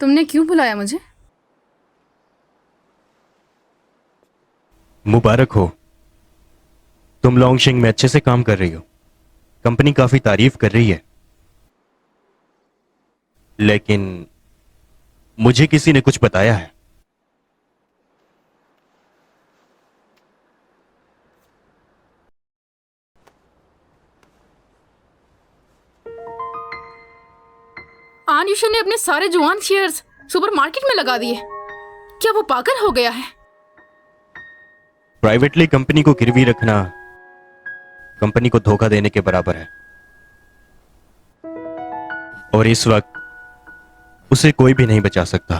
तुमने क्यों बुलाया मुझे? मुबारक हो। तुम लॉन्गशिंग में अच्छे से काम कर रही हो। कंपनी काफी तारीफ कर रही है। लेकिन मुझे किसी ने कुछ बताया है। आयुषन ने अपने सारे जुआन शेयर्स सुपरमार्केट में लगा दिए। क्या वो पागल हो गया है? प्राइवेटली कंपनी को गिरवी रखना कंपनी को धोखा देने के बराबर है। और इस वक्त उसे कोई भी नहीं बचा सकता।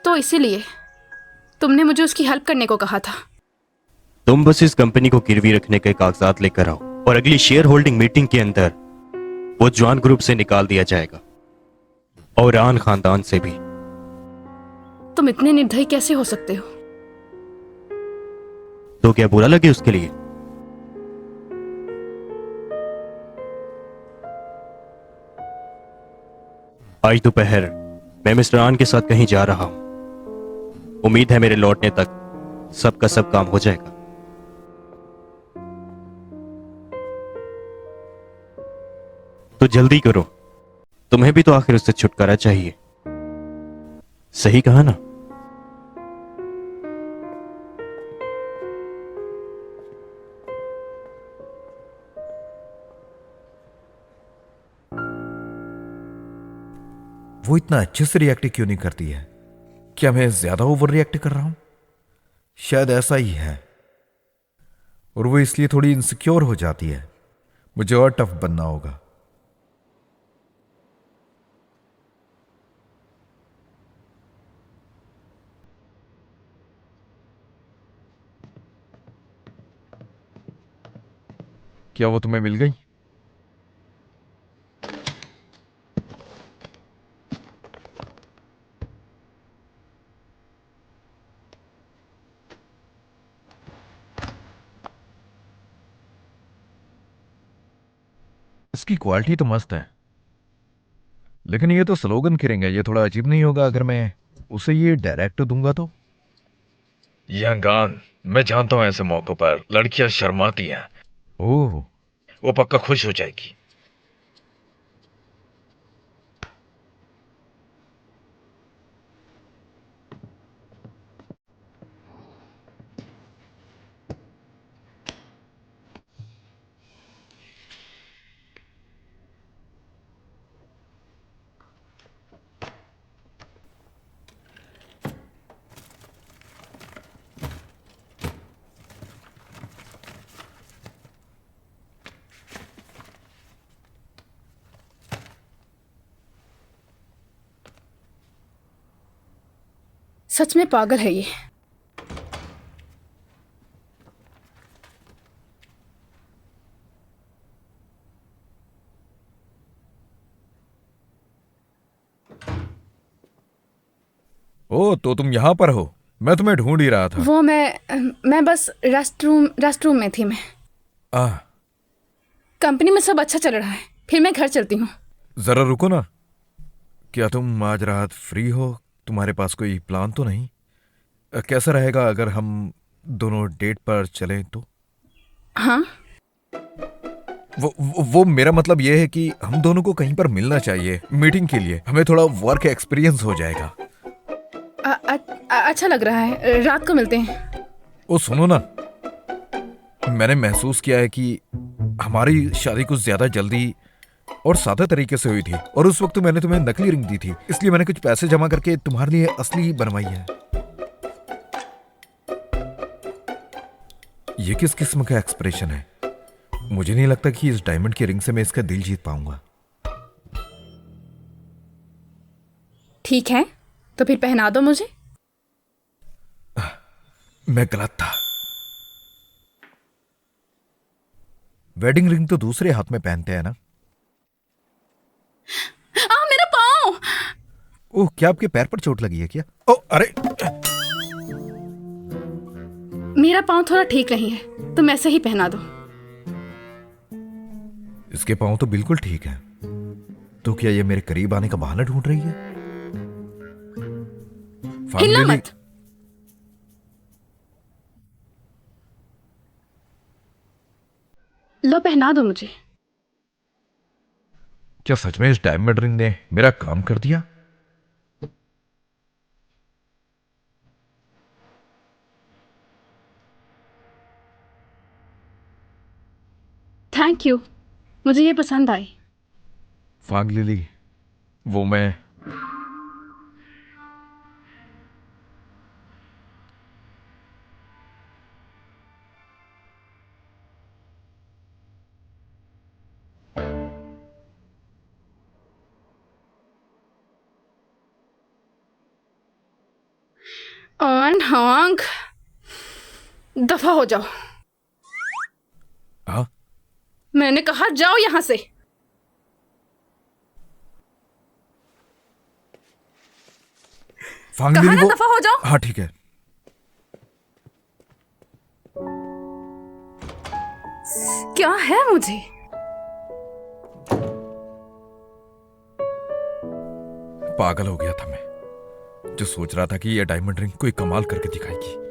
तो इसीलिए तुमने मुझे उसकी हेल्प करने को कहा था। तुम बस इस कंपनी को गिरवी रखने के कागजात लेकर आओ और अगली शेयर होल्डिंग मीटिंग के अंदर वो जवान ग्रुप से निकाल दिया जाएगा और आन खानदान से भी। तुम इतने निर्दयी कैसे हो सकते हो? तो क्या बुरा लगे उसके लिए? आज दोपहर मैं मिस्टर आन के साथ कहीं जा रहा हूं। उम्मीद है मेरे लौटने तक सबका सब काम हो जाएगा। तो जल्दी करो। तुम्हें भी तो आखिर उससे छुटकारा चाहिए। सही कहा ना? वो इतना अच्छे से रिएक्ट क्यों नहीं करती है? क्या मैं ज्यादा ओवर रिएक्ट कर रहा हूं? शायद ऐसा ही है। और वो इसलिए थोड़ी इनसिक्योर हो जाती है। मुझे और टफ बनना होगा। क्या वो तुम्हें मिल गई? इसकी क्वालिटी तो मस्त है, लेकिन ये तो स्लोगन खिरेंगे। ये थोड़ा अजीब नहीं होगा अगर मैं उसे ये डायरेक्ट दूंगा तो? यंगान, मैं जानता हूं ऐसे मौकों पर लड़कियां शर्माती हैं। ओह, वो पक्का खुश हो जाएगी। सच में पागल है ये। ओ तो तुम यहां पर हो? मैं तुम्हें ढूंढ ही रहा था। वो मैं बस रेस्ट रूम में थी मैं। आह, कंपनी में सब अच्छा चल रहा है, फिर मैं घर चलती हूँ। जरा रुको ना। क्या तुम आज रात फ्री हो? तुम्हारे पास कोई प्लान तो नहीं? कैसा रहेगा अगर हम दोनों डेट पर चलें तो? हाँ, वो मेरा मतलब ये है कि हम दोनों को कहीं पर मिलना चाहिए मीटिंग के लिए। हमें थोड़ा वर्क एक्सपीरियंस हो जाएगा। अच्छा लग रहा है। रात को मिलते हैं। ओ सुनो ना, मैंने महसूस किया है कि हमारी शादी कुछ ज्यादा जल्दी और सादा तरीके से हुई थी, और उस वक्त मैंने तुम्हें नकली रिंग दी थी, इसलिए मैंने कुछ पैसे जमा करके तुम्हारे लिए असली बनवाई है। ये किस किस्म का एक्सप्रेशन है? मुझे नहीं लगता कि इस डायमंड की रिंग से मैं इसका दिल जीत पाऊंगा। ठीक है, तो फिर पहना दो मुझे। मैं गलत था। वेडिंग रिंग तो दूसरे हाथ में पहनते हैं ना? मेरा पाँव! ओह, क्या आपके पैर पर चोट लगी है क्या? ओह अरे, मेरा पाँव थोड़ा ठीक नहीं है, तुम ऐसे ही पहना दो। इसके पाँव तो बिल्कुल ठीक है। तो क्या ये मेरे करीब आने का बहाना ढूंढ रही है? हिलना फांग मत। लो पहना दो मुझे। क्या सच में इस डायमंड रिंग ने मेरा काम कर दिया? थैंक यू, मुझे ये पसंद आई। फांग लिली, वो मैं ऑन हॉन्ग, दफा हो जाओ। हाँ? मैंने कहा जाओ यहां से। फांग कहा लिली, ना वो दफा हो जाओ। हाँ ठीक है। क्या है मुझे? पागल हो गया था मैं, जो सोच रहा था कि यह डायमंड रिंग कोई कमाल करके दिखाएगी।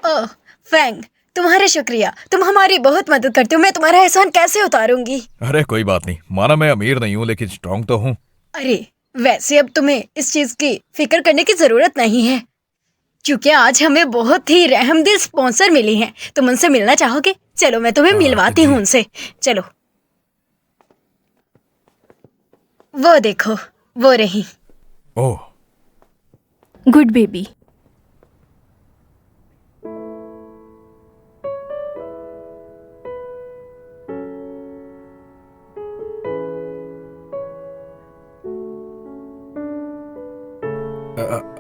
ओह फैंग, तुम्हारा शुक्रिया, तुम हमारी बहुत मदद करते हो। मैं तुम्हारा एहसान कैसे उतारूंगी? अरे कोई बात नहीं, माना मैं अमीर नहीं हूं लेकिन स्ट्रांग तो हूं। अरे वैसे अब तुम्हें इस चीज की फिक्र करने की जरूरत नहीं है, क्योंकि आज हमें बहुत ही रहमदिल स्पॉन्सर मिली हैं। तुम उनसे मिलना चाहोगे? चलो मैं तुम्हें मिलवाती हूँ उनसे। चलो, वो देखो, वो रही। ओह, गुड बेबी।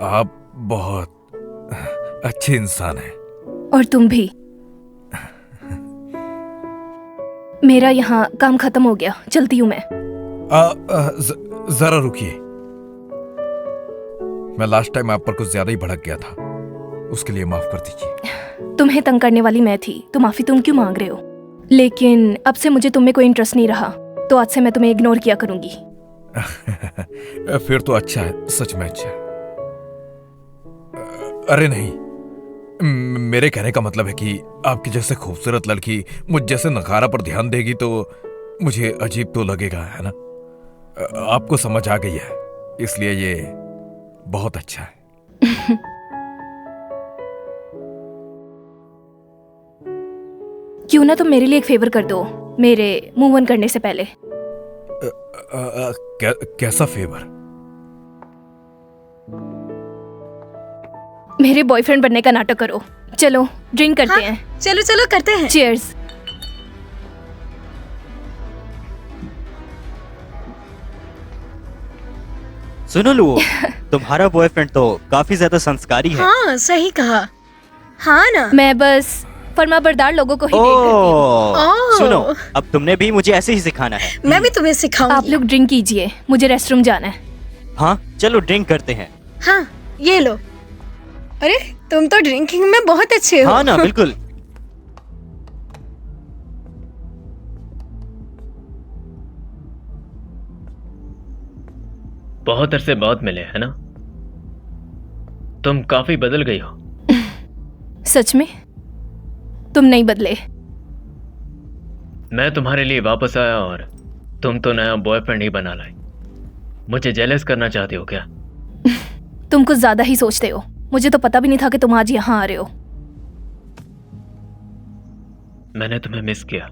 आप बहुत अच्छे इंसान हैं। और तुम भी। मेरा यहाँ काम खत्म हो गया, चलती हूँ मैं। जरा रुकिए, मैं लास्ट टाइम आप पर कुछ ज्यादा ही भड़क गया था, उसके लिए माफ कर दीजिए। तुम्हें तंग करने वाली मैं थी, तो माफी तुम क्यों मांग रहे हो? लेकिन अब से मुझे तुम में कोई इंटरेस्ट नहीं रहा, तो आज से मैं तुम्हें इग्नोर किया करूंगी। फिर तो अच्छा है, सच में अच्छा है। अरे नहीं, मेरे कहने का मतलब है कि आपकी जैसे खूबसूरत लड़की मुझ जैसे नखारा पर ध्यान देगी तो मुझे अजीब तो लगेगा, है ना? आपको समझ आ गई है, इसलिए ये बहुत अच्छा है। क्यों ना तुम मेरे लिए एक फेवर कर दो, मेरे मूव ऑन करने से पहले। कैसा फेवर? मेरे बॉयफ्रेंड बनने का नाटक करो। चलो ड्रिंक करते हैं। चलो चलो करते हैं। चीयर्स। सुनो लुओ, तुम्हारा बॉयफ्रेंड तो काफी ज्यादा संस्कारी है। हाँ सही कहा। हाँ ना। मैं बस फर्माबरदार लोगों को ही देख करती हूँ। ओह। सुनो, अब तुमने भी मुझे ऐसे ही सिखाना है। मैं भी तुम्हें आप सिखाऊंगी। लोग ड्रिंक कीजिए, मुझे रेस्टरूम जाना है। हाँ चलो ड्रिंक करते हैं। हाँ ये लो। अरे तुम तो ड्रिंकिंग में बहुत अच्छे हो। हाँ ना, बिल्कुल। बहुत अरसे बाद मिले, है ना? तुम काफी बदल गई हो। सच में? तुम नहीं बदले। मैं तुम्हारे लिए वापस आया और तुम तो नया बॉयफ्रेंड ही बना लाई। मुझे जेलस करना चाहते हो क्या? तुम कुछ ज्यादा ही सोचते हो। मुझे तो पता भी नहीं था कि तुम आज यहाँ आ रहे हो। मैंने तुम्हें मिस किया।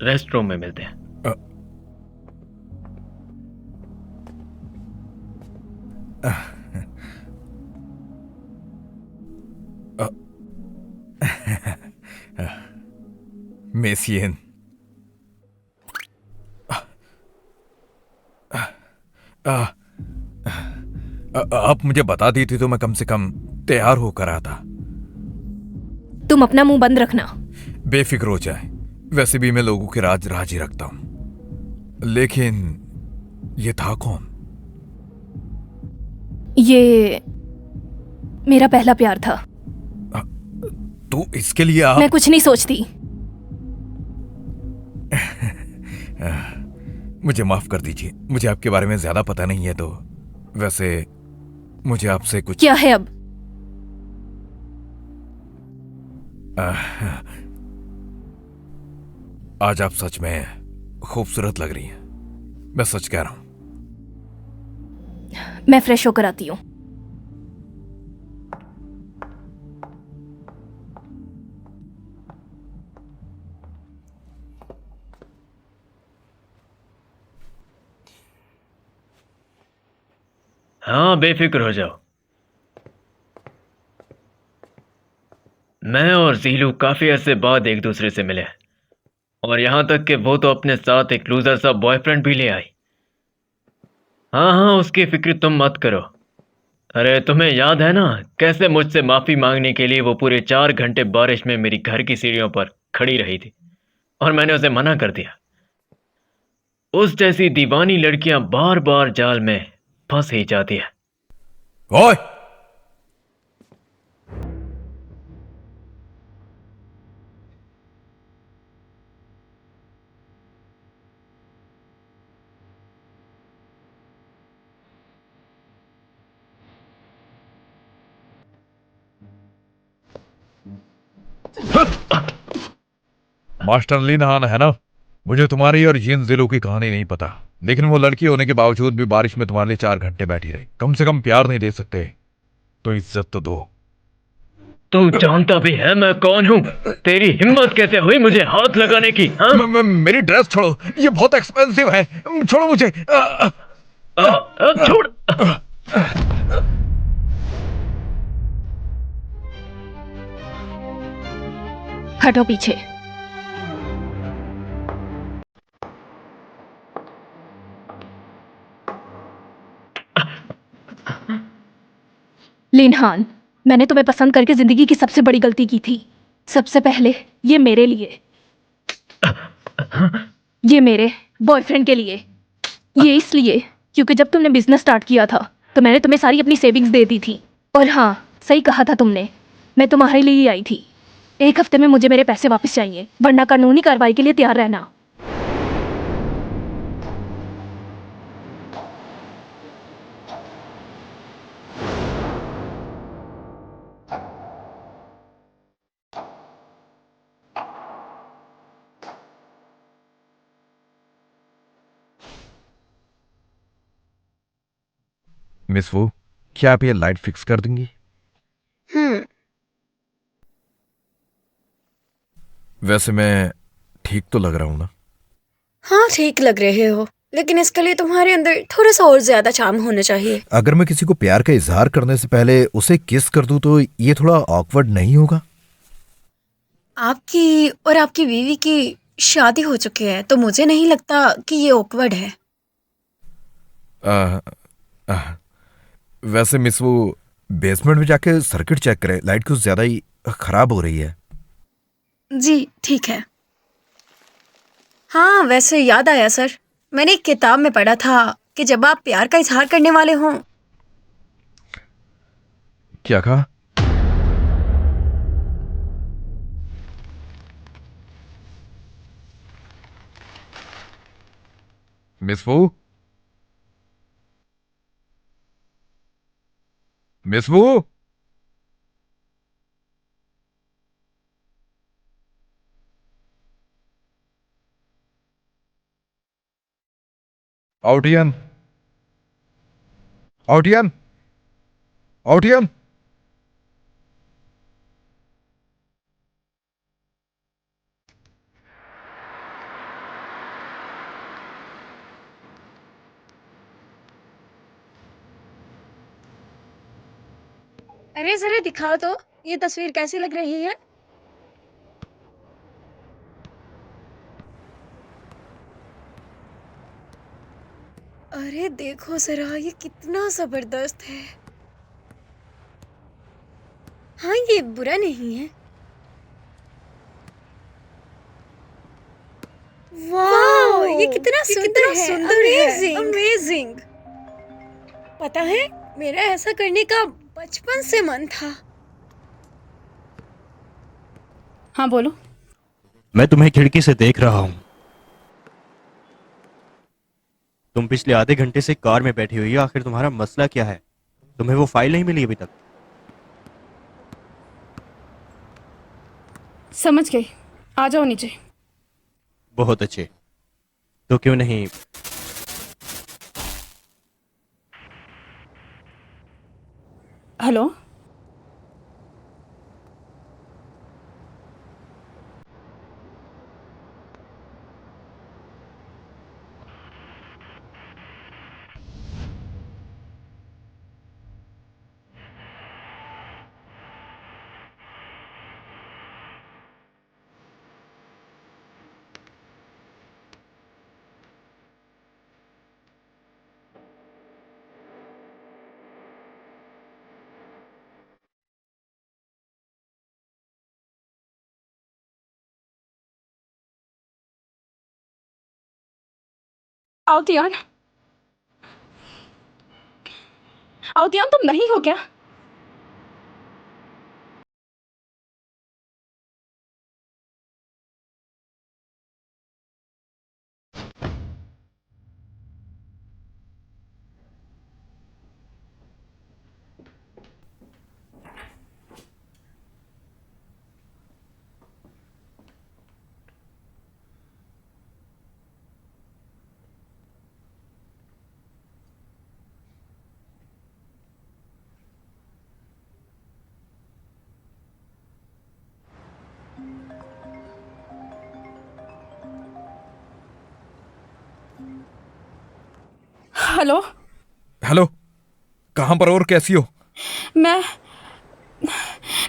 रेस्ट रूम में मिलते हैं। मेसियन, आप मुझे बता दी थी तो मैं कम से कम तैयार होकर आता। तुम अपना मुंह बंद रखना। बेफिक्र हो जाए, वैसे भी मैं लोगों के राज राज ही रखता हूं। लेकिन ये था कौन? ये मेरा पहला प्यार था। तो इसके लिए आप मैं कुछ नहीं सोचती। मुझे माफ कर दीजिए, मुझे आपके बारे में ज्यादा पता नहीं है। तो वैसे मुझे आपसे कुछ क्या है अब? आज आप सच में खूबसूरत लग रही हैं। मैं सच कह रहा हूं। मैं फ्रेश होकर आती हूँ। हाँ, बेफिक्र हो जाओ। मैं और जीलू काफी अरसे बाद एक दूसरे से मिले, और यहां तक कि वो तो अपने साथ एक लूजर सा बॉयफ्रेंड भी ले आई। हाँ हाँ, उसकी फिक्र तुम मत करो। अरे तुम्हें याद है ना कैसे मुझसे माफी मांगने के लिए वो पूरे 4 घंटे बारिश में मेरी घर की सीढ़ियों पर खड़ी रही थी, और मैंने उसे मना कर दिया। उस जैसी दीवानी लड़कियां बार बार जाल में फंस ही जाती है। ओए! मास्टर लीनहान है ना? मुझे तुम्हारी और जिन जिलो की कहानी नहीं पता, लेकिन वो लड़की होने के बावजूद भी बारिश में तुम्हारे लिए 4 घंटे बैठी रही। कम से कम प्यार नहीं दे सकते तो इज्जत तो दो। तू जानता भी है मैं कौन हूँ? तेरी हिम्मत कैसे हुई मुझे हाथ लगाने की? हाँ? मेरी ड्रेस छोड़ो, ये बहुत एक्सपेंसिव है। छोड़ो मुझे। छोड़। हटो पीछे। लिनहान, मैंने तुम्हें पसंद करके जिंदगी की सबसे बड़ी गलती की थी। सबसे पहले ये मेरे लिए, ये मेरे बॉयफ्रेंड के लिए, ये इसलिए क्योंकि जब तुमने बिजनेस स्टार्ट किया था तो मैंने तुम्हें सारी अपनी सेविंग्स दे दी थी। और हाँ, सही कहा था तुमने, मैं तुम्हारे लिए ही आई थी। 1 हफ्ते में मुझे मेरे पैसे वापस चाहिए, वरना कानूनी कार्रवाई के लिए तैयार रहना। मिस वो, क्या आप ये लाइट फिक्स कर देंगी? वैसे मैं ठीक तो लग रहा हूं ना? हाँ, ठीक लग रहे हो, लेकिन इसके लिए तुम्हारे अंदर थोड़ा सा और ज्यादा चार्म होना चाहिए। अगर मैं किसी को प्यार का इजहार करने से पहले उसे किस कर दूं तो ये थोड़ा ऑकवर्ड नहीं होगा? आपकी और आपकी बीवी की शादी हो चुकी है, तो मुझे नहीं लगता कि ये ऑकवर्ड है। आ, आ, वैसे मिस वो, बेसमेंट में जाके सर्किट चेक करें, लाइट कुछ ज्यादा ही खराब हो रही है। जी ठीक है। हाँ, वैसे याद आया सर, मैंने एक किताब में पढ़ा था कि जब आप प्यार का इजहार करने वाले हों। क्या कहा? मिस वो, मिस वो, आउटियन, आउटियन, आउटियन। अरे जरा दिखाओ तो, ये तस्वीर कैसी लग रही है? अरे देखो जरा, ये कितना जबरदस्त है। हाँ, ये बुरा नहीं है। वाह, ये कितना सुंदर है, अमेजिंग। पता है, मेरा ऐसा करने का बचपन से मन था। हाँ बोलो। मैं तुम्हें खिड़की से देख रहा हूं। तुम पिछले आधे घंटे से कार में बैठी हुई हो। आखिर तुम्हारा मसला क्या है? तुम्हें वो फाइल नहीं मिली अभी तक? समझ गई, आ जाओ नीचे। बहुत अच्छे। तो क्यों नहीं हेलो। आओतियान, आओतियान तुम नहीं हो क्या? हेलो। हेलो, कहाँ पर और कैसी हो? मैं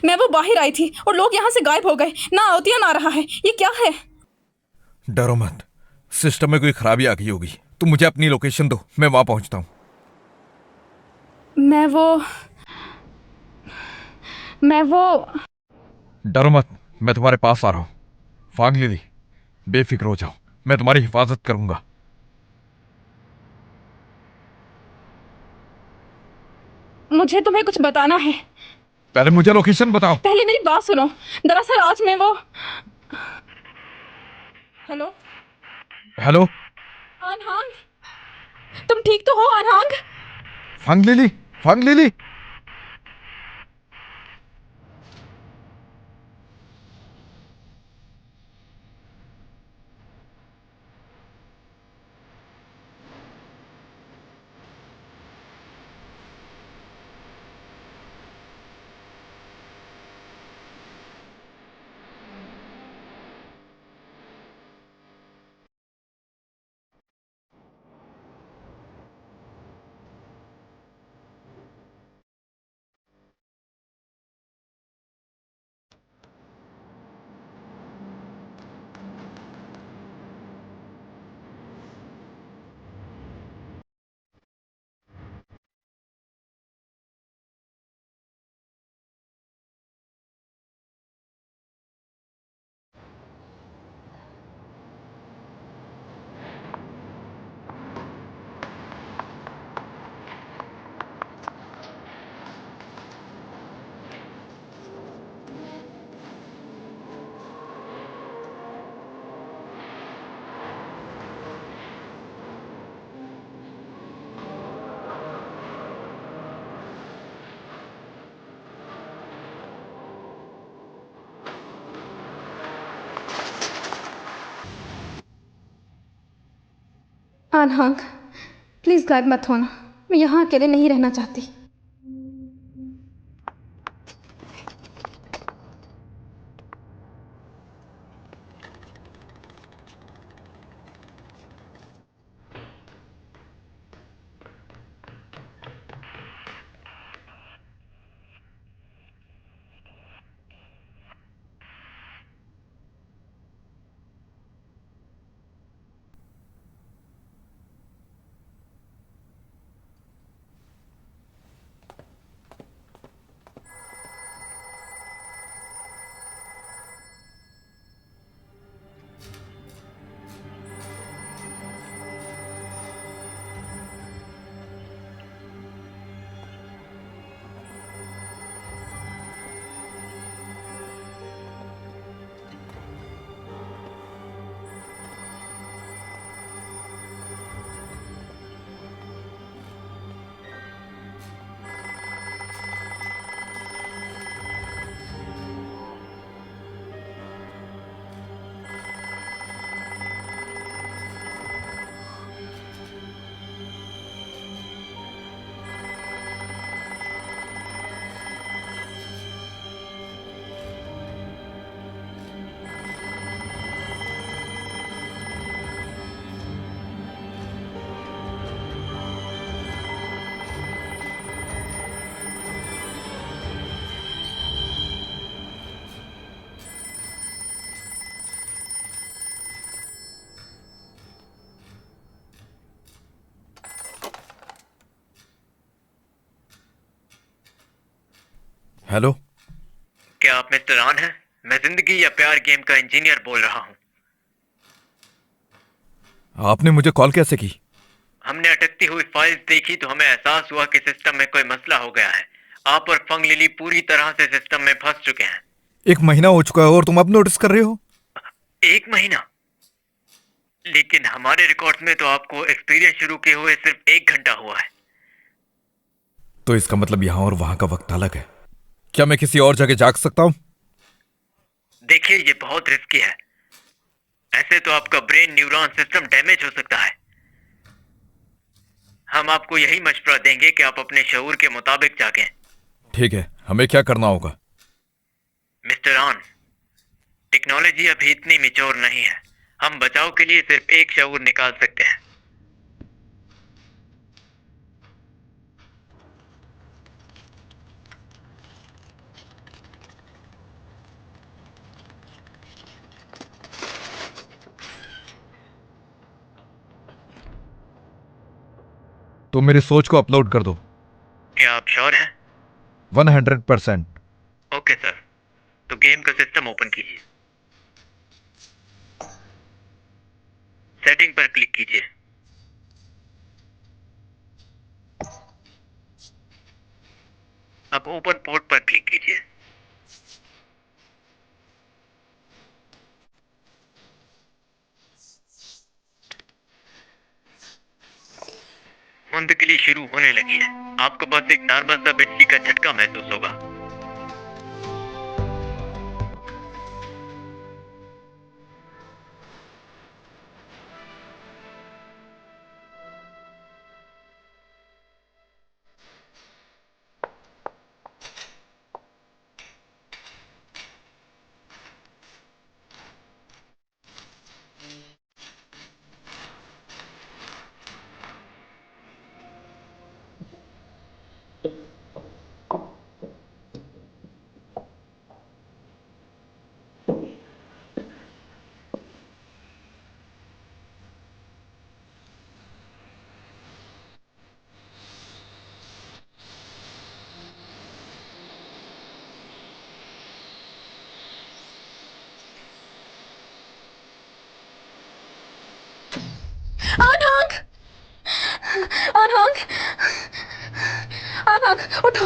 मैं वो बाहर आई थी और लोग यहाँ से गायब हो गए। ना आओतियान आ रहा है। ये क्या है? डरो मत, सिस्टम में कोई खराबी आ गई होगी। तुम मुझे अपनी लोकेशन दो, मैं वहां पहुंचता हूँ। मैं वो डरो मत, मैं तुम्हारे पास आ रहा हूँ। फांग लिली, बेफिक्र हो जाओ, मैं तुम्हारी हिफाजत करूंगा। मुझे तुम्हें कुछ बताना है। पहले मुझे लोकेशन बताओ। पहले मेरी बात सुनो। दरअसल आज मैं वो हेलो। हेलो, अनहांग, तुम ठीक तो हो अनहांग? फांग लिली, फांग लिली। अनहांग, प्लीज गायब मत होना। मैं यहाँ अकेले नहीं रहना चाहती। हेलो। क्या आप मिस्टर आन हैं? मैं जिंदगी या प्यार गेम का इंजीनियर बोल रहा हूँ। आपने मुझे कॉल कैसे की? हमने अटकती हुई फाइल्स देखी तो हमें एहसास हुआ कि सिस्टम में कोई मसला हो गया है। आप और फंग लिली पूरी तरह से सिस्टम में फंस चुके हैं। 1 महीना हो चुका है और तुम अब नोटिस कर रहे हो? 1 महीना? लेकिन हमारे रिकॉर्ड्स में तो आपको एक्सपीरियंस शुरू किए हुए सिर्फ 1 घंटा हुआ है। तो इसका मतलब यहाँ और वहां का वक्त अलग है। क्या मैं किसी और जगह जाग सकता हूँ? देखिए, ये बहुत रिस्की है। ऐसे तो आपका ब्रेन न्यूरॉन सिस्टम डैमेज हो सकता है। हम आपको यही मशवरा देंगे कि आप अपने शऊर के मुताबिक जागें। ठीक है, हमें क्या करना होगा? मिस्टर ऑन, टेक्नोलॉजी अभी इतनी मिच्योर नहीं है। हम बचाव के लिए सिर्फ एक शऊर निकाल सकते हैं। तो मेरी सोच को अपलोड कर दो। क्या आप श्योर हैं? 100%। ओके सर, तो गेम का सिस्टम ओपन कीजिए। सेटिंग पर क्लिक कीजिए। अब ओपन पोर्ट पर क्लिक कीजिए। मुंतकिली शुरू होने लगी है। आपको बस एक नॉर्मल सा बिजली का झटका महसूस होगा। अनहंग, अनहंग, अनहंग उठो।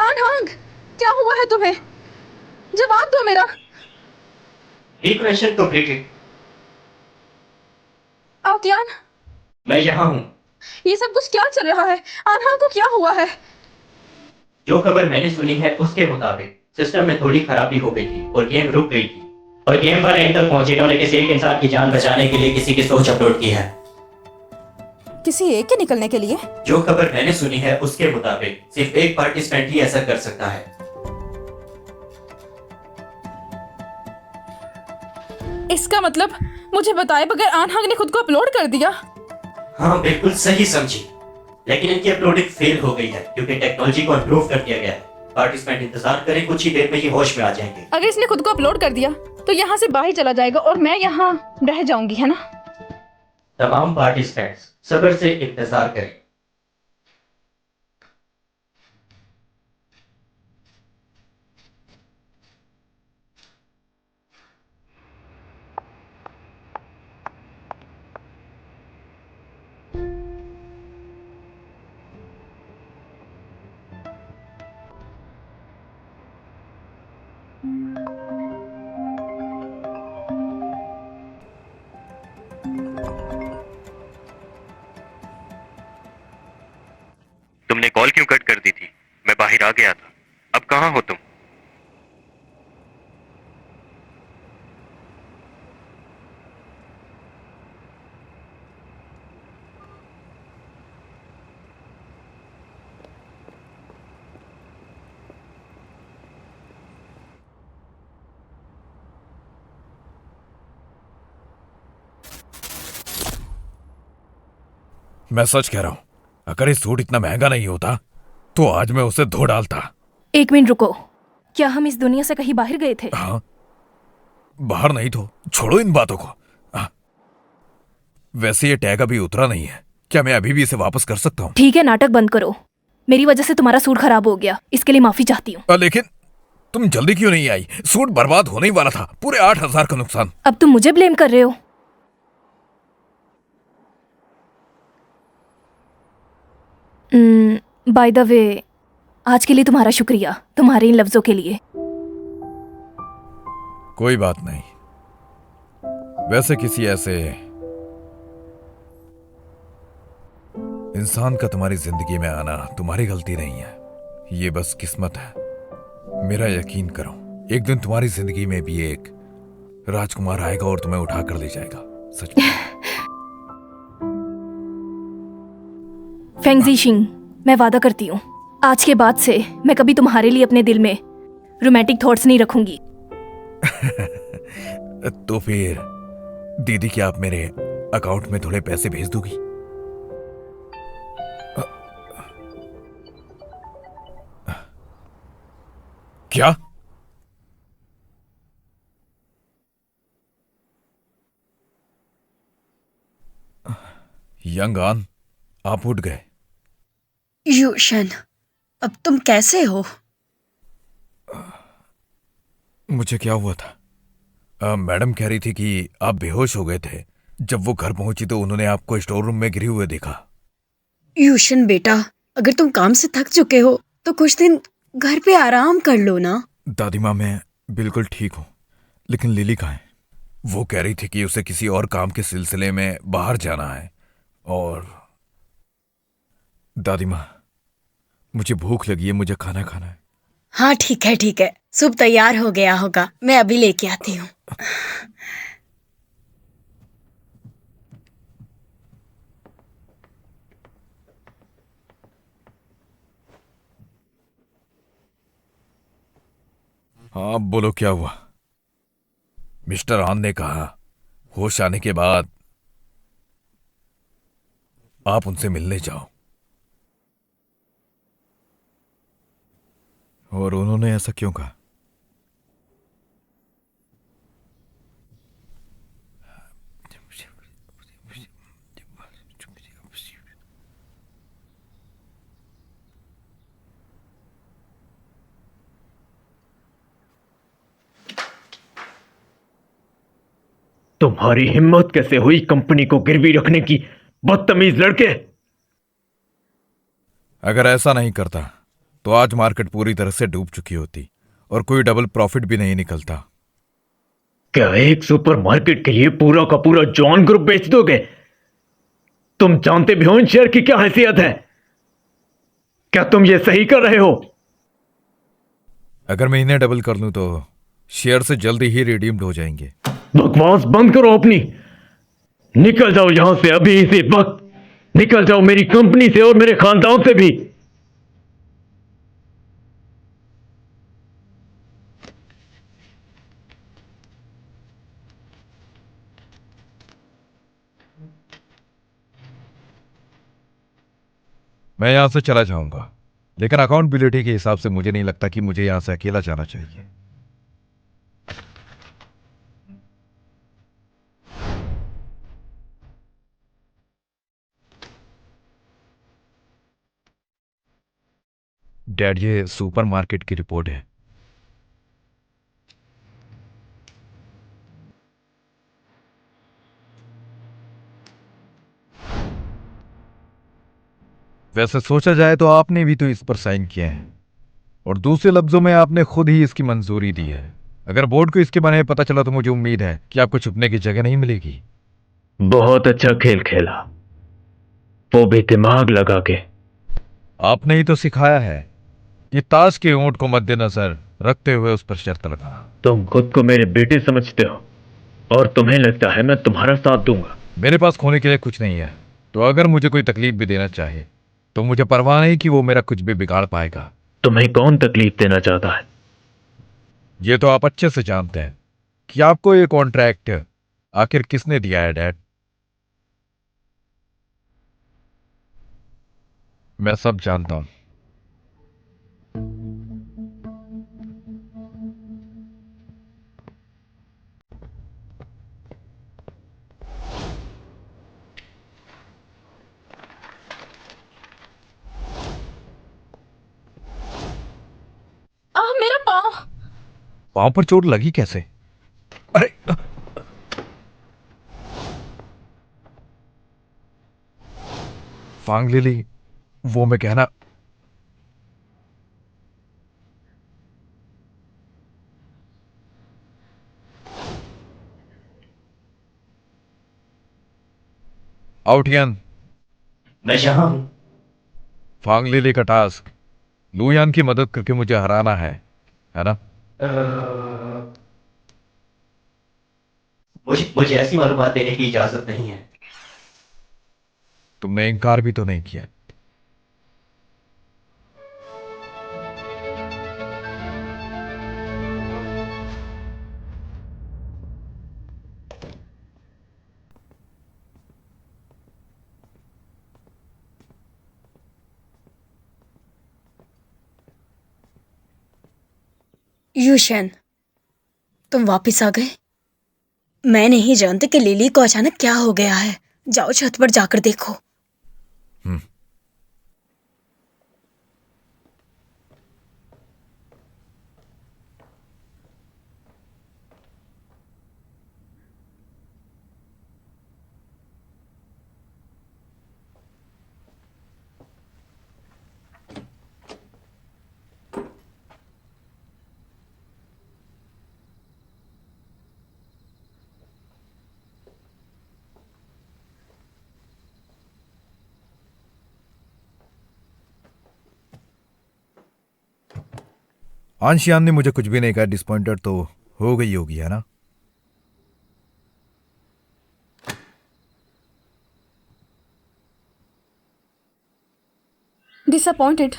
अनहंग, क्या हुआ है तुम्हें? जवाब दो मेरा। Equation completed. अवतियान, मैं यहाँ हूँ। ये सब कुछ क्या चल रहा है? अनहंग को क्या हुआ है? जो खबर मैंने सुनी है उसके मुताबिक सिस्टम में थोड़ी खराबी हो गई थी और गेम रुक गई थी और गेम पर एंड तक पहुंचे उन्होंने किसी एक इंसान की जान बचाने के लिए किसी की सोच अपलोड की है। किसी एक के निकलने के लिए? जो खबर मैंने सुनी है उसके मुताबिक सिर्फ एक पार्टिसिपेंट ही ऐसा कर सकता है। इसका मतलब मुझे बताए बगैर अनहंग ने खुद को अपलोड कर दिया? हाँ बिल्कुल सही समझी, लेकिन इनकी अपलोडिंग फेल हो गई है क्योंकि टेक्नोलॉजी को इम्प्रूव कर दिया गया है। पार्टिसिपेंट इंतजार करें, कुछ ही देर में ये होश में आ जाएंगे। अगर इसने खुद को अपलोड कर दिया तो यहाँ से बाहर चला जाएगा और मैं यहाँ रह जाऊंगी, है ना? तमाम पार्टिसिपेंट्स सब्र से इंतजार करें। तुमने कॉल क्यों कट कर दी थी? मैं बाहर आ गया था। अब कहाँ हो तुम? मैं सच कह रहा हूँ, अगर ये सूट इतना महंगा नहीं होता तो आज मैं उसे धो डालता। 1 मिनट रुको। क्या हम इस दुनिया से कहीं बाहर गए थे? हाँ, बाहर नहीं तो छोड़ो इन बातों को। हाँ। वैसे ये टैग अभी उतरा नहीं है, क्या मैं अभी भी इसे वापस कर सकता हूँ? ठीक है, नाटक बंद करो। मेरी वजह से तुम्हारा सूट खराब हो गया, इसके लिए माफी चाहती हूँ। लेकिन तुम जल्दी क्यों नहीं आई? सूट बर्बाद होने ही वाला था, पूरे 8,000 का नुकसान। अब तुम मुझे ब्लेम कर रहे हो। बाय द वे, आज के लिए तुम्हारा शुक्रिया, तुम्हारे इन लफ्जों के लिए। कोई बात नहीं। वैसे किसी ऐसे इंसान का तुम्हारी जिंदगी में आना तुम्हारी गलती नहीं है, ये बस किस्मत है। मेरा यकीन करो, एक दिन तुम्हारी जिंदगी में भी एक राजकुमार आएगा और तुम्हें उठा कर ले जाएगा। सच में। फेंग ज़ीशिंग, मैं वादा करती हूँ आज के बाद से मैं कभी तुम्हारे लिए अपने दिल में रोमांटिक थॉट्स नहीं रखूंगी। तो फिर दीदी, क्या आप मेरे अकाउंट में थोड़े पैसे भेज दोगी? क्या? यंग आन, आप उठ गए। यूशन, अब तुम कैसे हो? मुझे क्या हुआ था? मैडम कह रही थी कि आप बेहोश हो गए थे। जब वो घर पहुंची तो उन्होंने आपको स्टोर रूम में गिरे हुए देखा। यूशन बेटा, अगर तुम काम से थक चुके हो तो कुछ दिन घर पे आराम कर लो ना। दादी माँ, मैं बिल्कुल ठीक हूँ, लेकिन लिली कहाँ है? वो कह रही थी कि उसे किसी और काम के सिलसिले में बाहर जाना है। और दादी माँ, मुझे भूख लगी है, मुझे खाना खाना है। हाँ ठीक है ठीक है, सूप तैयार हो गया होगा, मैं अभी लेके आती हूँ। हाँ बोलो, क्या हुआ? मिस्टर आन ने कहा होश आने के बाद आप उनसे मिलने जाओ, और उन्होंने ऐसा क्यों कहा? तुम्हारी हिम्मत कैसे हुई कंपनी को गिरवी रखने की, बदतमीज लड़के! अगर ऐसा नहीं करता तो आज मार्केट पूरी तरह से डूब चुकी होती और कोई डबल प्रॉफिट भी नहीं निकलता। क्या एक सुपरमार्केट के लिए पूरा का पूरा जॉन ग्रुप बेच दोगे? तुम जानते भी हो इन शेयर की क्या हैसियत है? क्या तुम ये सही कर रहे हो? अगर मैं इन्हें डबल कर लूं तो शेयर से जल्दी ही रिडीम्ड हो जाएंगे। बकवास बंद करो अपनी, निकल जाओ यहां से अभी इसी वक्त। निकल जाओ मेरी कंपनी से और मेरे खानदान से भी। मैं यहां से चला जाऊंगा, लेकिन अकाउंटेबिलिटी के हिसाब से मुझे नहीं लगता कि मुझे यहां से अकेला जाना चाहिए। डैड, ये सुपरमार्केट की रिपोर्ट है। वैसे सोचा जाए तो आपने भी तो इस पर साइन किए हैं, और दूसरे लफ्जों में आपने खुद ही इसकी मंजूरी दी है। अगर बोर्ड को इसके बारे में पता चला तो मुझे उम्मीद है कि आपको छुपने की जगह नहीं मिलेगी। बहुत अच्छा खेल खेला, वो भी दिमाग लगा के। आपने ही तो सिखाया है कि ताश के ऊंट को मद्देनजर रखते हुए उस पर शर्त लगाना। तुम खुद को मेरे बेटे समझते हो और तुम्हें लगता है मैं तुम्हारा साथ दूंगा। मेरे पास खोने के लिए कुछ नहीं है, तो अगर मुझे कोई तकलीफ भी देना चाहे तो मुझे परवाह नहीं कि वो मेरा कुछ भी बिगाड़ पाएगा। तुम्हें कौन तकलीफ देना चाहता है? ये तो आप अच्छे से जानते हैं कि आपको ये कॉन्ट्रैक्ट आखिर किसने दिया है डैड। मैं सब जानता हूं। पांव पर चोट लगी कैसे? अरे फांग लिली, वो मैं कहना, आउटियन, मैं यहाँ हूं। फांग लिली का टास्क लुयान की मदद करके मुझे हराना है ना? मुझे ऐसी मालूमात देने की इजाजत नहीं है। तुमने इनकार भी तो नहीं किया। यूशन, तुम वापस आ गए। मैं नहीं जानती कि लिली को अचानक क्या हो गया है। जाओ छत पर जाकर देखो। आंशियान ने मुझे कुछ भी नहीं कहा। डिसपॉइंटेड तो हो गई होगी, है ना? डिसअपॉइंटेड।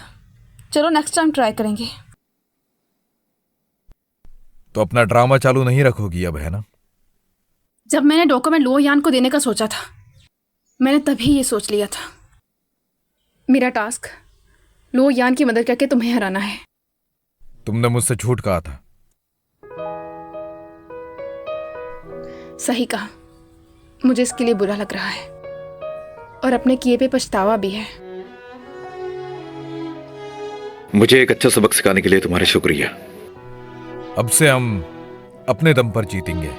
चलो नेक्स्ट टाइम ट्राई करेंगे। तो अपना ड्रामा चालू नहीं रखोगी अब, है ना? जब मैंने डॉक्यूमेंट लो यान को देने का सोचा था, मैंने तभी ये सोच लिया था। मेरा टास्क लो यान की मदद करके तुम्हें हराना है। तुमने मुझसे झूठ कहा था। सही कहा। मुझे इसके लिए बुरा लग रहा है और अपने किए पे पछतावा भी है। मुझे एक अच्छा सबक सिखाने के लिए तुम्हारा शुक्रिया। अब से हम अपने दम पर जीतेंगे,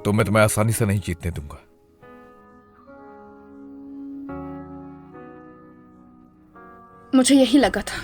तो मैं तुम्हें आसानी से नहीं जीतने दूंगा। मुझे यही लगा था।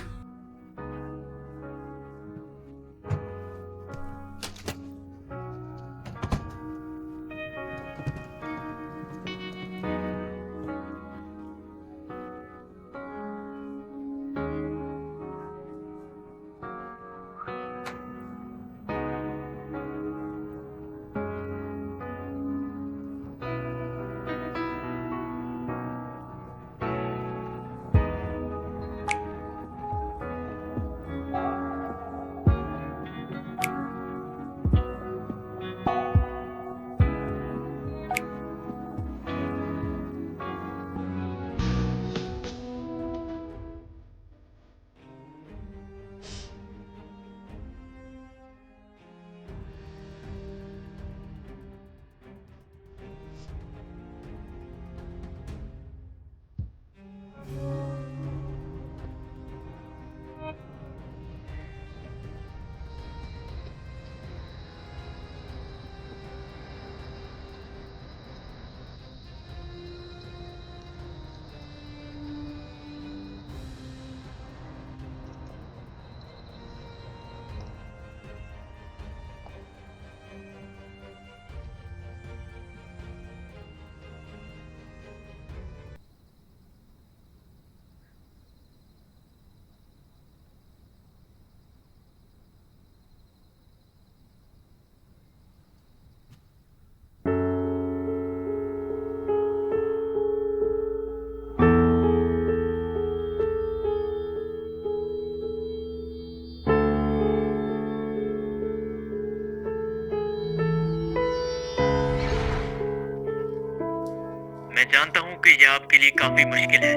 मैं जानता हूँ कि यह आपके लिए काफी मुश्किल है,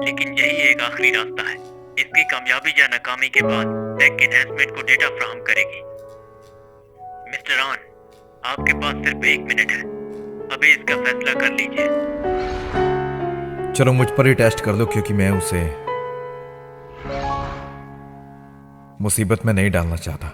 लेकिन यही एक आखिरी रास्ता है। इसकी कामयाबी या नाकामी के बाद टेक एनहांसमेंट को डेटा फ्राहम करेगी। मिस्टर आन, आपके पास सिर्फ 1 मिनट है। अभी इसका फैसला कर लीजिए। चलो मुझ पर ही टेस्ट कर लो, क्योंकि मैं उसे मुसीबत में नहीं डालना चाहता।